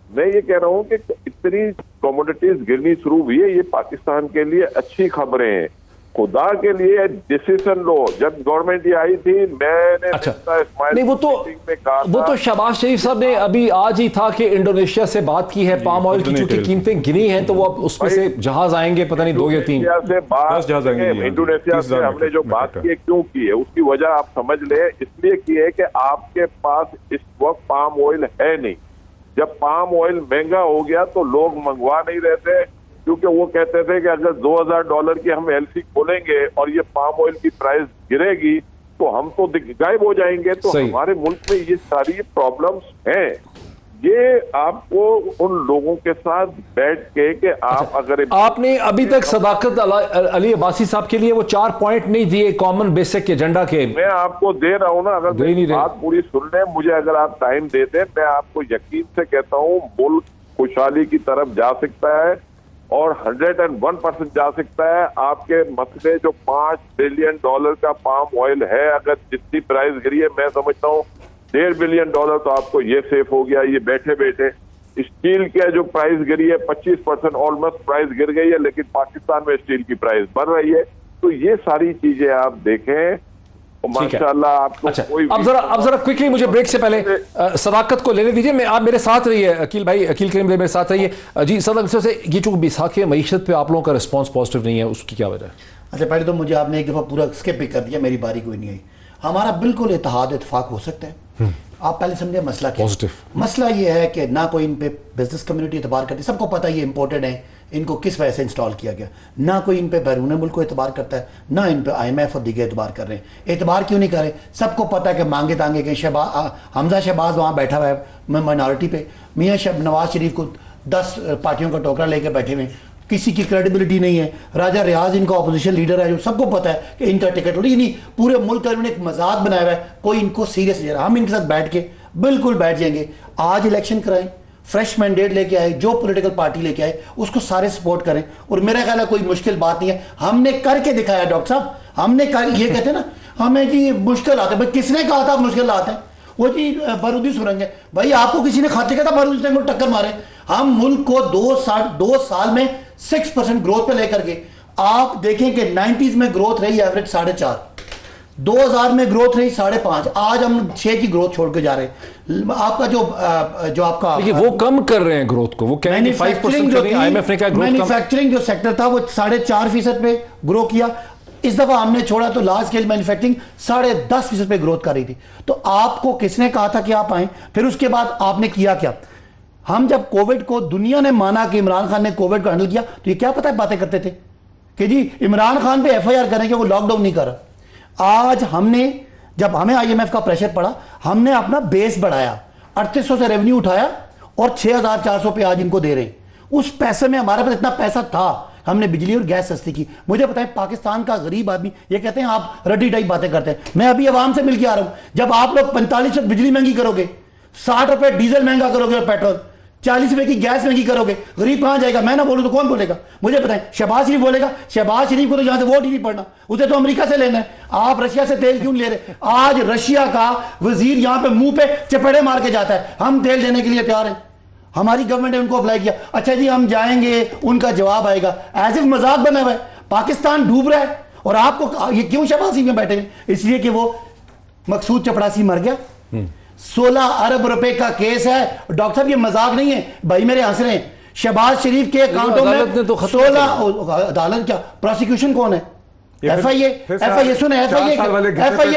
मैं ये कह रहा हूं कि इतनी कमोडिटीज गिरनी शुरू हुई है, ये पाकिस्तान के लिए अच्छी खबरें हैं। खुदा के लिए डिसीजन लो। जब गवर्नमेंट ये आई थी, मैंने अच्छा नहीं, वो तो शहबाज शरीफ साहब ने अभी आज ही था कि इंडोनेशिया से बात की है, पाम ऑयल की चूंकि कीमतें गिरी हैं तो वो अब उसमें से जहाज आएंगे, पता नहीं 2 या 3 इंडोनेशिया से हमने जो बात की क्यों की है, उसकी वजह आप समझ ले। इसलिए की है कि आपके पास इस वक्त पाम ऑयल है नहीं। जब पाम ऑयल महंगा हो गया तो लोग मंगवा नहीं रहे थे, क्योंकि वो कहते थे कि अगर $2000 की हम एलसी खोलेंगे और ये पाम ऑयल की प्राइस गिरेगी तो हम तो गायब हो जाएंगे। तो हमारे मुल्क में ये सारी प्रॉब्लम्स हैं। ये आपको उन लोगों के साथ बैठ के कि आप अगर आपने अभी तक सदाकत अली अब्बासी साहब के लिए वो 4 पॉइंट नहीं दिए कॉमन बेसिक एजेंडा के। मैं आपको दे रहा हूं ना, अगर मेरी बात पूरी सुन लें, मुझे अगर आप टाइम दे दें, मैं आपको यकीन से कहता हूं मुल्क खुशहाली की तरफ जा सकता है और 101% जा सकता है। आपके मसले जो $5 बिलियन का पाम ऑयल है, अगर जितनी प्राइस गिरी है, मैं समझता हूँ $1.5 बिलियन तो आपको ये सेफ हो गया ये बैठे बैठे। स्टील के जो प्राइस गिरी है 25% ऑलमोस्ट प्राइस गिर गई है, लेकिन पाकिस्तान में स्टील की प्राइस बढ़ रही है। तो ये सारी चीजें आप देखें, माशाल्लाह आपको अच्छा, अब जरा क्विकली मुझे ब्रेक से पहले सदाकत को लेने दीजिए। मैं आप मेरे साथ रहिए, अकील भाई, अकील करीम मेरे साथ रहिए जी। सदाकत से ये जो बैसाखी मईशत पे आप लोगों का रिस्पांस पॉजिटिव नहीं है, उसकी क्या वजह है? अच्छा, पहले तो मुझे आपने एक दफा पूरा स्किप कर दिया, मेरी बारी कोई नहीं आई। हमारा बिल्कुल इत्तेहाद इत्तेफाक हो सकता है। आप पहले समझे मसला क्या है। मसला ये है कि ना कोई इन पे बिजनेस कम्युनिटी एतबार करती, सबको पता है ये इंपोर्टेड है, इनको किस वजह से इंस्टॉल किया गया। ना कोई इन पे बैरून मुल्क को एतबार करता है, ना इन पे IMF और दीगर एतबार कर रहे हैं। एतबार क्यों नहीं कर रहे? सबको पता है कि मांगे तांगे के हमजा शहबाज वहाँ बैठा हुआ है माइनॉरिटी पे, मियाँ नवाज शरीफ को 10 पार्टियों का टोकरा लेकर बैठे हुए, किसी की क्रेडिबिलिटी नहीं है। राजा रियाज इनका ऑपोजिशन लीडर है, जो सबको पता है कि इनका टिकट नहीं, पूरे मुल्क का इन्होंने एक मजाक बनाया हुआ है, कोई इनको सीरियस नहीं ले रहा। हम इनके साथ बैठ के बिल्कुल बैठ जाएंगे, आज इलेक्शन कराएं, फ्रेश मैंडेट लेके आए, जो पॉलिटिकल पार्टी लेके आए उसको सारे सपोर्ट करें। और मेरा ख्याल है कोई मुश्किल बात नहीं है, हमने करके दिखाया डॉक्टर साहब, हमने कर, ये कहते हैं ना हमें जी मुश्किल आते हैं। किसने कहा था मुश्किल आते हैं? वो जी बारूदी सुरंग है भाई, आपको किसी ने खाते कहा था बारूदी सुरंग को टक्कर मारे? हम मुल्क को 2 साल में 6% ग्रोथ पे लेकर के, आप देखें कि 90s में ग्रोथ रही एवरेज 4.5, 2000 में ग्रोथ रही 5.5, आज हम 6 की ग्रोथ छोड़ के जा रहे हैं। आपका जो आपका देखिए वो कम कर रहे हैं ग्रोथ को, वो कह रहे हैं कि 5% जो IMF ने कहा ग्रोथ कम। मैन्युफैक्चरिंग जो सेक्टर था वो 4.5% पे ग्रो किया। इस दफा हमने छोड़ा तो लार्ज स्केल मैन्युफैक्चरिंग 10.5% पे ग्रोथ कर रही थी। तो आपको किसने कहा था कि आप आए? फिर उसके बाद आपने किया क्या? हम जब कोविड को दुनिया ने माना कि इमरान खान ने कोविड को हैंडल किया, तो ये क्या पता है बातें करते थे कि जी इमरान खान पे FIR करेंगे, वो लॉकडाउन नहीं कर रहा। आज हमने, जब हमें IMF का प्रेशर पड़ा, हमने अपना बेस बढ़ाया, 3800 से रेवेन्यू उठाया और 6400 पे आज इनको दे रहे हैं। उस पैसे में हमारे पास इतना पैसा था, हमने बिजली और गैस सस्ती की। मुझे पता है पाकिस्तान का गरीब आदमी, ये कहते हैं आप रड्डी टाइप बातें करते हैं, मैं अभी आवाम से मिलकर आ रहा हूं। जब आप लोग 45 बिजली महंगी करोगे, 60 रुपए डीजल महंगा करोगे और पेट्रोल, 40 रुपए की गैस महंगी करोगे, गरीब कहां जाएगा? मैं ना बोलूं तो कौन बोलेगा? मुझे बताएं, शहबाज शरीफ बोलेगा? शहबाज शरीफ को तो यहां से वोट ही नहीं पड़ना, उसे तो अमेरिका से लेना है। आप रशिया से तेल क्यों ले रहे? आज रशिया का वजीर यहां पे मुंह पे चपेड़े मार के जाता है, हम तेल देने के लिए तैयार हैं। हमारी गवर्नमेंट ने उनको अप्लाई किया, अच्छा जी हम जाएंगे, उनका जवाब आएगा। एज इफ मजाक बना हुआ है। पाकिस्तान डूब रहा है और आपको ये क्यों शहबाज शरीफ में बैठे हैं? इसलिए कि वो मकसूद चपड़ासी मर गया। 16 अरब रुपए का केस है। डॉक्टर साहब ये मजाक नहीं है, भाई मेरे हंस रहे हैं। शहबाज शरीफ के अकाउंटों में तो 16, अदालत क्या, प्रोसिक्यूशन कौन है? FIA सुने, FIA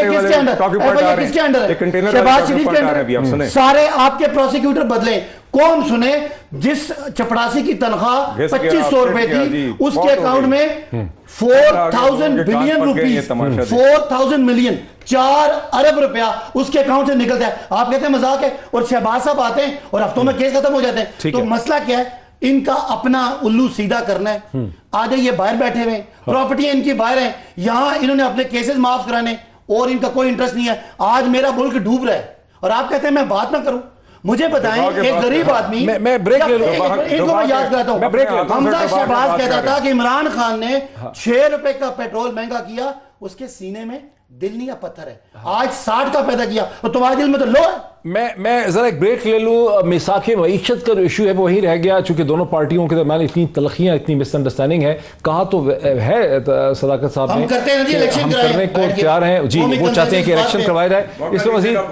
किसके अंडर? FIA किसके अंडर है? शहबाज शरीफ के अंडर। सारे आपके प्रोसिक्यूटर बदले, कौन सुने? जिस चपड़ासी की तनख्वाह 2500 रुपए थी, उसके अकाउंट में 4000 बिलियन रुपीस, 4000 मिलियन, 4 अरब रुपया उसके अकाउंट से निकलता है। आप कहते हैं मजाक है, और शहबाज साहब आते हैं और हफ्तों में केस खत्म हो जाते हैं। तो मसला क्या है? इनका अपना उल्लू सीधा करना है। आधे ये बाहर बैठे हुए, प्रॉपर्टी इनकी बाहर है, यहां इन्होंने अपने केसेस माफ कराने और इनका कोई इंटरेस्ट नहीं है। आज मेरा मुल्क डूब रहा है और आप कहते हैं मैं बात ना करूं। मुझे बताएं, एक गरीब आदमी, मैं ब्रेक ले लूं, इनको मैं याद कराता हूं। हमजा शहबाज कहता था कि इमरान खान ने 6 रुपए का पेट्रोल महंगा किया, उसके सीने में दिल नहीं है, पत्थर है। आज 60 का पैदा किया और तुम्हारे दिल में तो लो है। मैं जरा एक ब्रेक ले लूं। मिसाक मईशत का जो इशू है वो वही रह गया, चूंकि दोनों पार्टियों के दरमियान इतनी तलखियां, इतनी मिसअंडरस्टैंडिंग है। कहा तो है सदाकत साहब हम करते हैं, हम करने को तैयार हैं जी, वो चाहते हैं कि इलेक्शन करवाया जाए।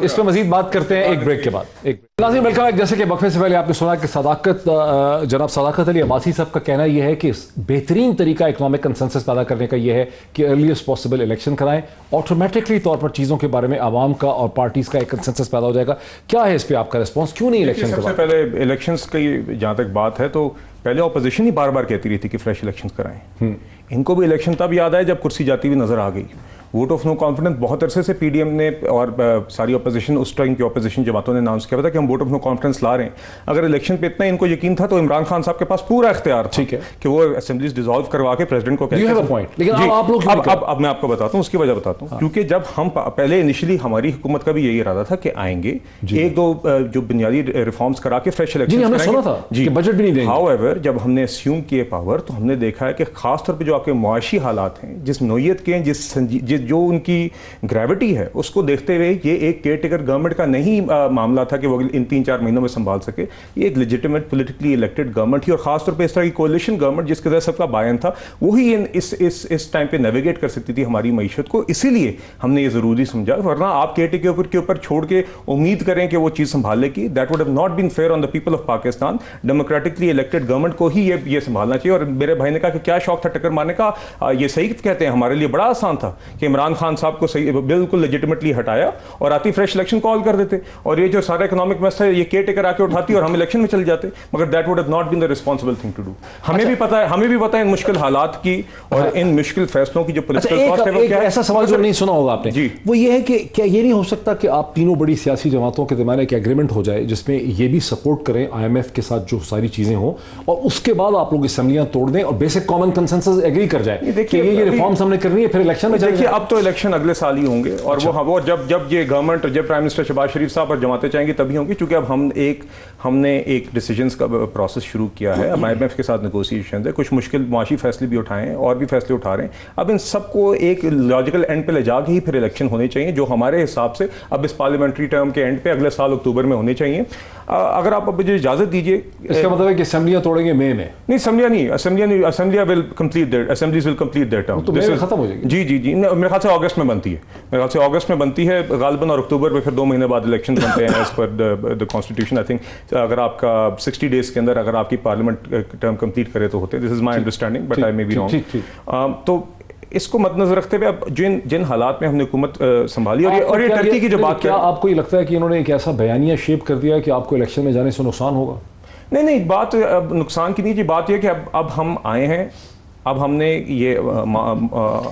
इस पर मजीद बात करते हैं एक ब्रेक के बाद। नाज़रीन वेलकम। जैसे कि वक्फे से पहले आपने सुना कि जनाब सदाकत अली अब्बासी साहब का कहना यह है कि बेहतरीन तरीका इकोनॉमिक कंसेंसस पैदा करने का यह है कि अर्लीस्ट पॉसिबल इलेक्शन कराएं। ऑटोमेटिकली तौर पर चीज़ों के बारे में आवाम का और पार्टीज का एक कंसेंसस पैदा हो जाएगा। क्या है इस पे आपका रिस्पॉन्स? क्यों नहीं इलेक्शन सबसे पहले इलेक्शंस की जहाँ तक बात है, तो पहले ऑपोजिशन ही बार बार कहती रही थी कि फ्रेश इलेक्शंस कराएं। इनको भी इलेक्शन तब याद आया जब कुर्सी जाती हुई नजर आ गई। वोट ऑफ नो कॉन्फिडेंस बहुत अरसे से PDM ने और सारी ऑपोजिशन, उस टाइम की ऑपोजिशन जमातों ने अनाउंस किया था कि हम वोट ऑफ नो कॉन्फिडेंस ला रहे हैं। अगर इलेक्शन पे इतना इनको यकीन था तो इमरान खान साहब के पास पूरा इख्तियार था कि वो असेंबलीज डिसॉल्व करवा के प्रेसिडेंट को अब मैं आपको बताता हूँ, उसकी वजह बताता हूँ। क्योंकि जब हम पहले इनिशियली हमारी हुकूमत का भी यही इरादा था कि आएंगे, एक दो जो बुनियादी रिफॉर्म्स करा के फ्रेश इलेक्शन बजट भी नहीं देंगे। हाउएवर जब हमने अस्यूम किए पावर, तो हमने देखा है कि खासतौर पर जो आपके मुआशी हालात हैं, जिस नोयत के, जो उनकी ग्रेविटी है, उसको देखते हुए ये एक केयर टेकर गवर्नमेंट का नहीं मामला था कि वो इन 3-4 महीनों में संभाल सके। ये एक लेजिटिमेट पॉलिटिकली इलेक्टेड गवर्नमेंट थी और खासतौर पे इस तरह की कोalition गवर्नमेंट जिसके तहत सबका बायन था, वही इस टाइम पे नेविगेट कर सकती थी हमारी मईशत को। इसीलिए हमने ये जरूरी समझा, वरना आप केयर टेकर के ऊपर छोड़ के उम्मीद करें कि वो चीज संभालेगी, that would have not been fair on the people of Pakistan. Democratically elected government को ही ये संभालना चाहिए। और मेरे भाई ने कहा कि क्या शौक था टक्कर मारने का, ये सही कहते हैं, हमारे लिए बड़ा आसान था कि इमरान खान साहब को सही बिल्कुल लेजिटिमेटली हटाया और आती फ्रेश इलेक्शन कॉल कर देते, और ये जो सारा इकोनॉमिक मसला है ये केयर टेकर आके उठाती और हम इलेक्शन में चले जाते। मगर that would have not been the responsible thing to do. हमें भी पता है इन मुश्किल हालात की और इन मुश्किल फैसलों की जो पॉलिटिकल कॉस्ट है वो क्या है। ऐसा सवाल जो नहीं सुना होगा आपने जी, वो ये है कि क्या ये नहीं हो सकता कि आप तीनों बड़ी सियासी जमातों के दरमियान एक एग्रीमेंट हो जाए जिसमें ये भी सपोर्ट करें IMF के साथ जो सारी चीजें हो, और उसके बाद आप लोग असेंबलियां तोड़ दें और बेसिक कॉमन कंसेंसस एग्री कर जाए कि ये रिफॉर्म्स हमने करनी है, फिर इलेक्शन में देखिए अब तो इलेक्शन अगले साल ही होंगे और वो जब ये गवर्नमेंट, जब प्राइम मिनिस्टर शहबाज शरीफ साहब और जमातें चाहेंगी तभी होंगी। क्योंकि अब हमने एक डिसीजंस का प्रोसेस शुरू किया है। अब IMF के साथ नेगोशिएशन है, कुछ मुश्किल मुआशी फैसले भी उठाए हैं और भी फैसले उठा रहे हैं। अब इन सबको एक लॉजिकल एंड पे ले जाके ही फिर इलेक्शन होने चाहिए, जो हमारे हिसाब से अब इस पार्लियामेंट्री टर्म के एंड पे अगले साल अक्टूबर में होने चाहिए। अगर आप मुझे इजाजत दीजिए, इसका मतलब है कि असेंबलियां तोड़ेंगे मई में? नहीं, असेंबलियां विल कंप्लीट देयर टर्म, तो मई में खत्म हो जाएगी। जी, मेरे ख्याल से अगस्त में बनती है, मेरे ख्याल से अगस्त में बनती है गालिबन, और अक्टूबर में फिर 2 महीने बाद इलेक्शन बनते हैं as per the constitution. I think अगर आपका 60 डेज के अंदर अगर आपकी पार्लियामेंट टर्म कंप्लीट करे तो होते, this is my understanding, but I may be wrong. तो इसको मद्देनजर रखते हुए अब जिन हालात में हमने हुकूमत संभाली, और ये टर्की की जो बात, क्या आपको ये लगता है कि इन्होंने एक ऐसा बयानिया शेप कर दिया कि आपको इलेक्शन में जाने से नुकसान होगा? नहीं, बात अब नुकसान की नहीं जी, बात यह कि अब हम आए हैं, अब हमने ये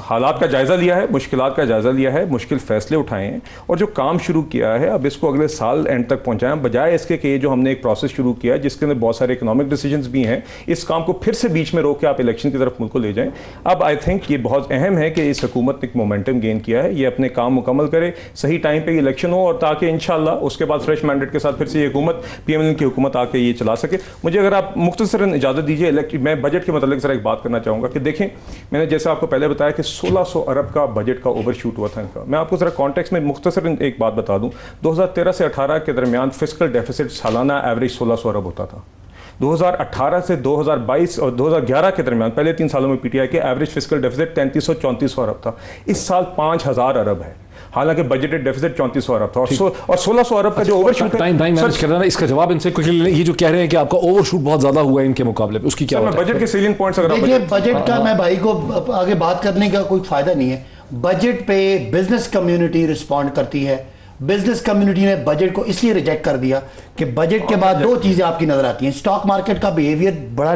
हालात का जायज़ा लिया है, मुश्किलात का जायज़ा लिया है, मुश्किल फ़ैसले उठाए हैं और जो काम शुरू किया है अब इसको अगले साल एंड तक पहुंचाएं, बजाय इसके कि ये जो हमने एक प्रोसेस शुरू किया है जिसके अंदर बहुत सारे इकोनॉमिक डिसीजंस भी हैं, इस काम को फिर से बीच में रोक के आप इलेक्शन की तरफ मुल्क को ले जाएं। अब आई थिंक ये बहुत अहम है कि इस हुकूमत ने एक मोमेंटम गेन किया है, ये अपने काम मुकम्मल करे, सही टाइम पर इलेक्शन हो, और ताकि इंशाल्लाह उसके बाद फ्रेश मैंडेट के साथ फिर से ये हुकूमत PMLN की हुकूमत आके ये चला सके। मुझे अगर आप मुख्तसरन इजाज़त दीजिए, मैं बजट के मतलब ज़रा एक बात करना चाहूँगा कि देखें, मैंने जैसे आपको पहले बताया कि 1600 अरब का बजट का ओवरशूट हुआ था इनका। मैं आपको जरा कॉन्टेक्स्ट में मुख्तसर एक बात बता दूं, 2013 से 18 के दरमियान फिस्कल डेफिसिट सालाना एवरेज 1600 अरब होता था। 2018 से 2022 और 2011 के दरमियान पहले 3 सालों में PTI के एवरेज फिस्कल डेफिसिट 3300-3400 अरब था। इस साल 5000 अरब है, हालांकि बजटेड डेफिसिट 3400 अरब था, और 1600 अरब का जो ओवरशूट टाइम मैनेज कर रहा है। इसका जवाब इनसे क्विकली, ये जो कह रहे हैं कि आपका ओवरशूट बहुत ज्यादा हुआ है इनके मुकाबले में, उसकी क्या बात है? बजट के सीलिंग पॉइंट्स अगर देखिए, बजट का मैं भाई को आगे बात करने का कोई फायदा नहीं है। बजट पे बिजनेस कम्युनिटी रिस्पॉन्ड करती है। बिजनेस कम्युनिटी ने बजट को इसलिए रिजेक्ट कर दिया कि बजट के बाद 2 चीजें आपकी नजर आती हैं। स्टॉक मार्केट का बिहेवियर बड़ा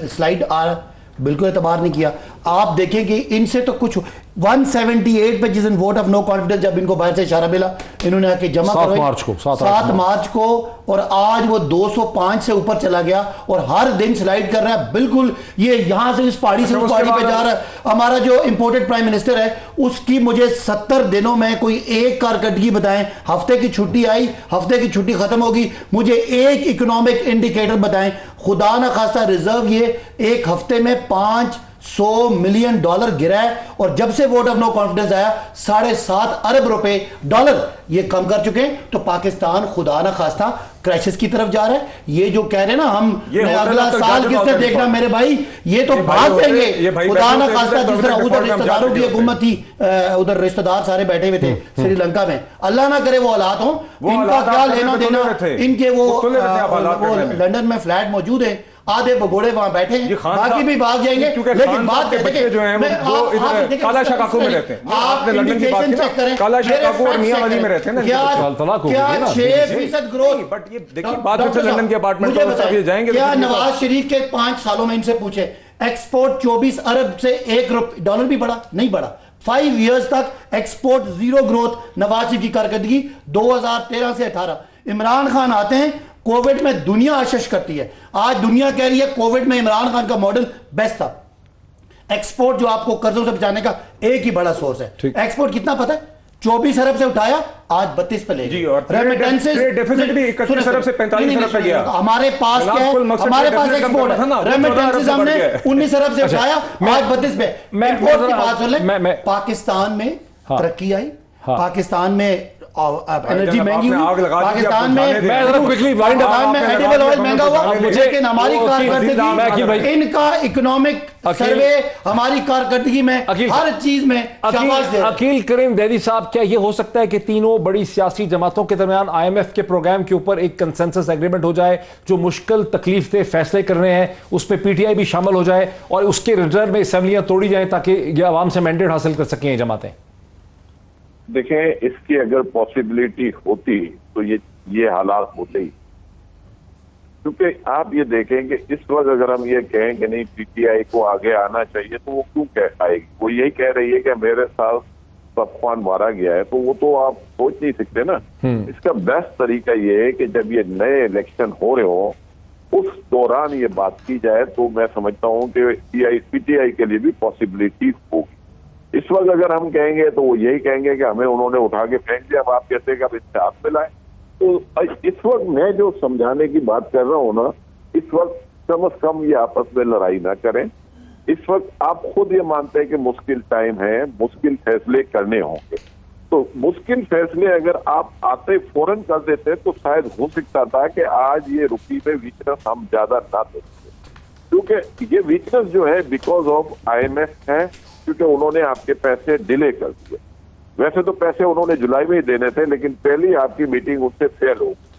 स्लाइड आ रहा, बिल्कुल एतबार नहीं किया। आप देखें कि इनसे तो कुछ 178 पे जिस दिन वोट ऑफ नो कॉन्फिडेंस, जब इनको बाहर से इशारा मिला, इन्होंने आके जमा 7 मार्च को 7 मार्च को, और आज वो 205 से ऊपर चला गया और हर दिन स्लाइड कर रहा है। बिल्कुल ये यहां से इस पहाड़ी से उस पहाड़ी पे जा रहा है। हमारा जो इंपोर्टेड प्राइम मिनिस्टर है, उसकी मुझे 70 दिनों में कोई एक कारकर्दगी बताएं। हफ्ते की छुट्टी आई, हफ्ते की छुट्टी खत्म होगी, मुझे एक इकोनॉमिक इंडिकेटर बताएं। खुदा ना खास्ता रिजर्व ये एक हफ्ते में $500 मिलियन गिरा है, और जब से वोट ऑफ नो कॉन्फिडेंस आया 7.5 अरब रुपए डॉलर ये कम कर चुके हैं। तो पाकिस्तान खुदा ना खास्ता क्रैशेस की तरफ जा रहा है। ये जो कह रहे हैं ना हम अगला साल किसने देखना, मेरे भाई ये तो भाग जाएंगे खुदा ना खास्ता। जिस तरह उधर रिश्तेदारों की हुकूमत थी, उधर रिश्तेदार सारे बैठे हुए थे श्रीलंका में, अल्लाह ना करे वो हालात हो, इनका क्या लेना देना। इनके वो लंदन में फ्लैट मौजूद है, आधे भगोड़े वहां बैठे हैं, बाकी भी भाग जाएंगे। लेकिन बात के बच्चे जो हैं वो इधर काला शाकाकू में रहते हैं। आपने लंदन की बात की ना, काला शाकाकू और मियां वाली में रहते हैं ना। क्या 6% ग्रोथ, बट ये देखिए बात करते हैं लंदन के अपार्टमेंट में जाएंगे। क्या नवाज शरीफ के 5 सालों में इनसे पूछे, एक्सपोर्ट 24 अरब से $1 भी बढ़ा? नहीं बढ़ा। 5 इयर्स तक एक्सपोर्ट 0 ग्रोथ। नवाज शरीफ की कारकर्दगी 2013 से 18। इमरान खान आते हैं, कोविड में दुनिया आशीष करती है। आज दुनिया कह रही है कोविड में इमरान खान का मॉडल बेस्ट था। एक्सपोर्ट जो आपको कर्जों से बचाने का एक ही बड़ा सोर्स है। एक्सपोर्ट कितना पता है? 24 अरब से उठाया, आज 32 पे ले जी, और रेमिटेंसेस डेफिसिट भी 31 अरब से 45 अरब पे गया। हमारे पास क्या है? हमारे पास एक्सपोर्ट है, रेमिटेंसेस हमने 19 अरब से उठाया, आज 32 पे। इंपोर्ट की बात सुन ले, पाकिस्तान में तरक्की आई, पाकिस्तान में एनर्जी महंगी हुई, पाकिस्तान में एडिबल ऑयल महंगा हुआ, लेकिन हमारी कारकर्दगी, इनका इकोनॉमिक सर्वे हमारी कारकर्दगी में हर चीज में शाबाश दे। अकील करीम दैदी साहब, क्या यह हो सकता है कि तीनों बड़ी सियासी जमातों के दरमियान IMF के प्रोग्राम के ऊपर एक कंसेंसस एग्रीमेंट हो जाए, जो मुश्किल तकलीफ दे फैसले कर रहे हैं उसमें PTI भी शामिल हो जाए और उसके रिजर्व में असेंबलियां तोड़ी जाएं ताकि ये आवाम से मैंडेट हासिल कर सकें जमातें? देखें, इसकी अगर पॉसिबिलिटी होती तो ये हालात होते ही, क्योंकि आप ये देखें कि इस वक्त अगर हम ये कहें कि नहीं PTI को आगे आना चाहिए, तो वो क्यों कह आएगी? वो यही कह रही है कि मेरे साथ सफवान मारा गया है, तो वो तो आप सोच नहीं सकते ना। इसका बेस्ट तरीका ये है कि जब ये नए इलेक्शन हो रहे हो उस दौरान ये बात की जाए, तो मैं समझता हूँ कि PTI के लिए भी पॉसिबिलिटी होगी। इस वक्त अगर हम कहेंगे तो वो यही कहेंगे कि हमें उन्होंने उठा के फेंक दिया, अब आप कहते हैं कि अब इससे हाथ मिलाएं। तो इस वक्त मैं जो समझाने की बात कर रहा हूँ ना, इस वक्त कम से कम ये आपस में लड़ाई ना करें। इस वक्त आप खुद ये मानते हैं कि मुश्किल टाइम है, मुश्किल फैसले करने होंगे, तो मुश्किल फैसले अगर आप आते फौरन कर देते तो शायद हो सकता था कि आज ये रुपये में वीकनेस हम ज्यादा ना देखते, क्योंकि ये वीकनेस जो है बिकॉज ऑफ IMF है, क्योंकि उन्होंने आपके पैसे डिले कर दिए। वैसे तो पैसे उन्होंने जुलाई में ही देने थे, लेकिन पहली आपकी मीटिंग उससे फेल हो गई।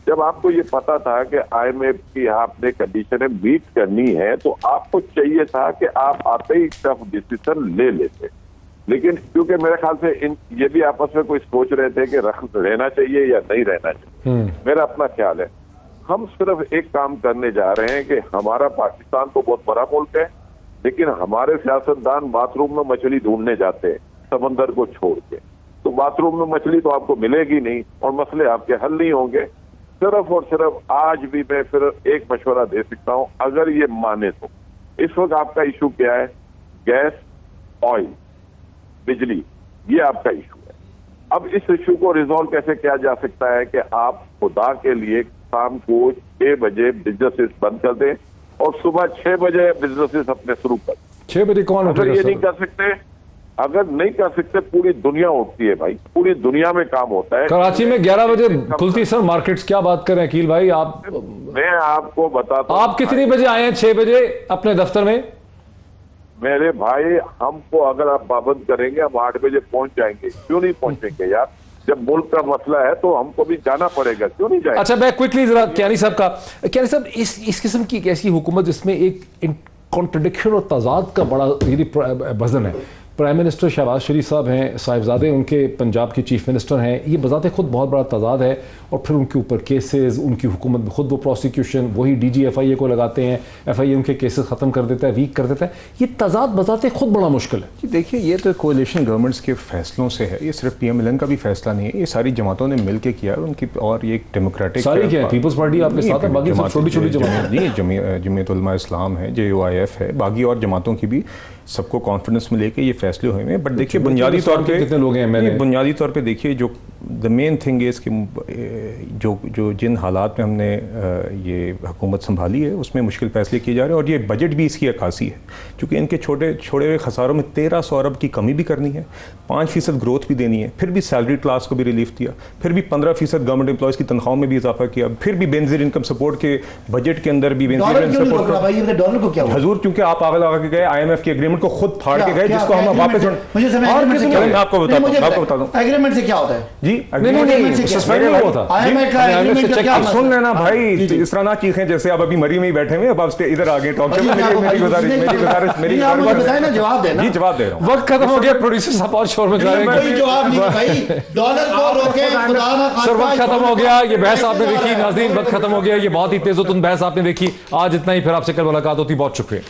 जब आपको ये पता था कि IMF की आपने कंडीशनें मीट करनी है, तो आपको चाहिए था कि आप आते ही टफ डिसीजन ले लेते। लेकिन क्योंकि मेरे ख्याल से ये भी आपस में कोई सोच रहे थे कि रहना चाहिए या नहीं रहना चाहिए। मेरा अपना ख्याल है, हम सिर्फ एक काम करने जा रहे हैं कि हमारा पाकिस्तान तो बहुत बड़ा मुल्क है, लेकिन हमारे सियासतदान बाथरूम में मछली ढूंढने जाते हैं समंदर को छोड़ के। तो बाथरूम में मछली तो आपको मिलेगी नहीं और मसले आपके हल नहीं होंगे। सिर्फ और सिर्फ आज भी मैं फिर एक मशवरा दे सकता हूं, अगर ये माने तो इस वक्त आपका इशू क्या है? गैस, ऑयल, बिजली, ये आपका इशू है। अब इस इशू को रिजॉल्व कैसे किया जा सकता है कि आप खुदा के लिए शाम को 6 बजे बिजनेसेस बंद कर दें और सुबह 6 बजे बिजनेसेस अपने शुरू कर दें। 6 बजे कौन अगर उठेगा ये सर? नहीं कर सकते, अगर नहीं कर सकते, पूरी दुनिया उठती है भाई, पूरी दुनिया में काम होता है। कराची में 11 बजे खुलती सर मार्केट्स, क्या बात कर रहे हैं अकील भाई आप? मैं आपको बताता हूं, आप कितनी बजे आए हैं 6 बजे अपने दफ्तर में? मेरे भाई, हमको अगर आप पाबंद करेंगे हम 8 बजे पहुंच जाएंगे। क्यों नहीं पहुंचेंगे यार? जब मुल्क का मसला है तो हमको भी जाना पड़ेगा, क्यों नहीं जाएंगे? अच्छा, मैं क्विकली जरा क्यानी साहब का, क्यानी साहब इस किस्म की एक ऐसी हुकूमत जिसमें एक कॉन्ट्रडिक्शन और तजाद का बड़ा वजन है। प्राइम मिनिस्टर शहबाज शरीफ साहब हैं, साहिबजादे उनके पंजाब के चीफ मिनिस्टर हैं, ये बजाते खुद बहुत बड़ा तजाद है। और फिर उनके ऊपर केसेस, उनकी हुकूमत में खुद वो प्रोसिक्यूशन, वही DG FIA को लगाते हैं, FIA उनके केसेस ख़त्म कर देता है, वीक कर देता है। ये तजाद बजाते खुद बड़ा मुश्किल है। जी देखिए, ये तो कोalition गवर्नमेंट्स के फैसलों से है, ये सिर्फ PMLN का भी फैसला नहीं है, ये सारी जमातों ने मिल के किया है उनकी। और ये एक डेमोक्रेटिक सारी क्या है? पीपल्स पार्टी आपके साथ है, बाकी सब छोटी छोटी जमात नहीं, जमीयत उलमा इस्लाम है, JOIF है, बाकी और जमातों की भी सबको कॉन्फिडेंस में लेके ये फैसले हुए हैं। बट देखिए बुनियादी तौर पे कितने लोग हैं? मैंने बुनियादी तौर पे देखिए, जो द मेन थिंग है इसकी, जो जिन हालात में हमने ये हुकूमत संभाली है उसमें मुश्किल फैसले किए जा रहे हैं। और ये बजट भी इसकी अक्कासी है, क्योंकि इनके छोड़े हुए खसारों में 1300 अरब की कमी भी करनी है, 5% ग्रोथ भी देनी है, फिर भी सैलरी क्लास को भी रिलीफ दिया, फिर भी 15% गवर्नमेंट एम्प्लॉयज़ की तनख्वाहों में भी इजाफा किया, फिर भी बेनजीर इनकम सपोर्ट के बजट के अंदर भी डॉलर को क्या हुआ? हजूर, क्योंकि आप आगे लगा के गए, IMF के एग्रीमेंट को खुद फाड़ के गए, जिसको हम वापस मुझे आपको बता दूं एग्रीमेंट से क्या होता है जी। सस्पेंड नहीं हुआ था। IMF का एग्रीमेंट का क्या सुन लेना भाई, इस तरह ना चीखें जैसे आप अभी मरी में ही बैठे हुए, अब आप इधर आ गए टॉक शो में। मेरी बताए ना, जवाब देना। जी जवाब दे रहा हूँ। वक्त खत्म हो गया, प्रोड्यूसर साहब और शोर में जा रहे हैं। कोई जवाब नहीं भाई, डॉलर को रोके, खुदा ना खास्ता। सर वक्त खत्म हो गया, ये बहस आपने देखी। नाज़रीन वक्त खत्म हो गया, ये बहुत ही तेज़-ओ-तुन बहस आपने देखी। आज इतना ही, फिर आपसे कल मुलाकात होती। बहुत शुक्रिया।